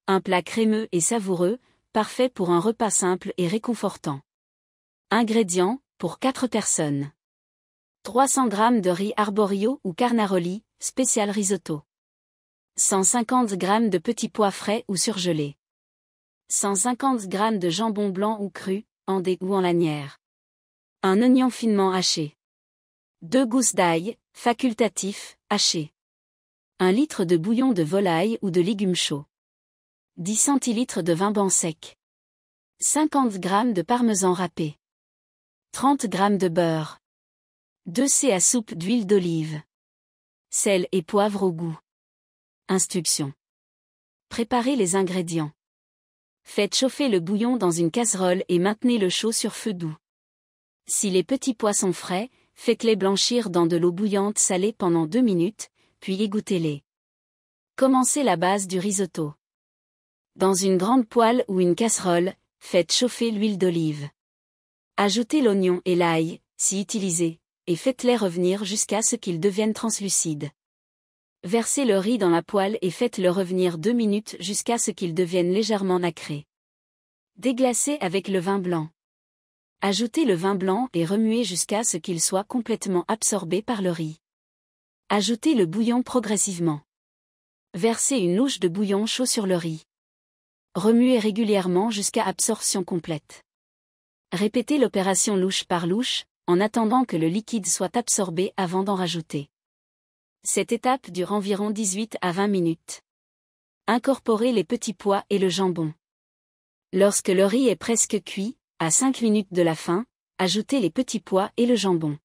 Un plat crémeux et savoureux, parfait pour un repas simple et réconfortant. Ingrédients, pour 4 personnes. 300 g de riz arborio ou carnaroli, spécial risotto. 150 g de petits pois frais ou surgelés. 150 g de jambon blanc ou cru, en dés ou en lanière. Un oignon finement haché. 2 gousses d'ail, facultatif, haché. 1 litre de bouillon de volaille ou de légumes chauds. 10 centilitres de vin blanc sec. 50 g de parmesan râpé. 30 g de beurre. 2 c à soupe d'huile d'olive. Sel et poivre au goût. Instructions. Préparez les ingrédients. Faites chauffer le bouillon dans une casserole et maintenez-le chaud sur feu doux. Si les petits pois sont frais, faites-les blanchir dans de l'eau bouillante salée pendant 2 minutes, puis égouttez-les. Commencez la base du risotto. Dans une grande poêle ou une casserole, faites chauffer l'huile d'olive. Ajoutez l'oignon et l'ail, si utilisé, et faites-les revenir jusqu'à ce qu'ils deviennent translucides. Versez le riz dans la poêle et faites-le revenir 2 minutes jusqu'à ce qu'il devienne légèrement nacré. Déglacez avec le vin blanc. Ajoutez le vin blanc et remuez jusqu'à ce qu'il soit complètement absorbé par le riz. Ajoutez le bouillon progressivement. Versez une louche de bouillon chaud sur le riz. Remuez régulièrement jusqu'à absorption complète. Répétez l'opération louche par louche, en attendant que le liquide soit absorbé avant d'en rajouter. Cette étape dure environ 18 à 20 minutes. Incorporez les petits pois et le jambon. Lorsque le riz est presque cuit, à 5 minutes de la fin, ajoutez les petits pois et le jambon.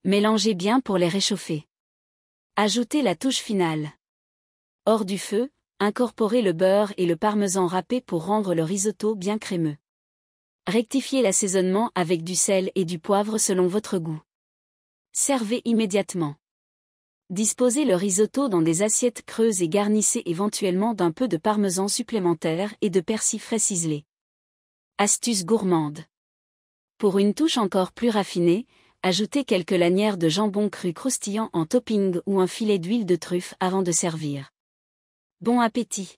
Mélangez bien pour les réchauffer. Ajoutez la touche finale. Hors du feu, incorporez le beurre et le parmesan râpé pour rendre le risotto bien crémeux. Rectifiez l'assaisonnement avec du sel et du poivre selon votre goût. Servez immédiatement. Disposez le risotto dans des assiettes creuses et garnissez éventuellement d'un peu de parmesan supplémentaire et de persil frais ciselé. Astuce gourmande. Pour une touche encore plus raffinée, ajoutez quelques lanières de jambon cru croustillant en topping ou un filet d'huile de truffe avant de servir. Bon appétit!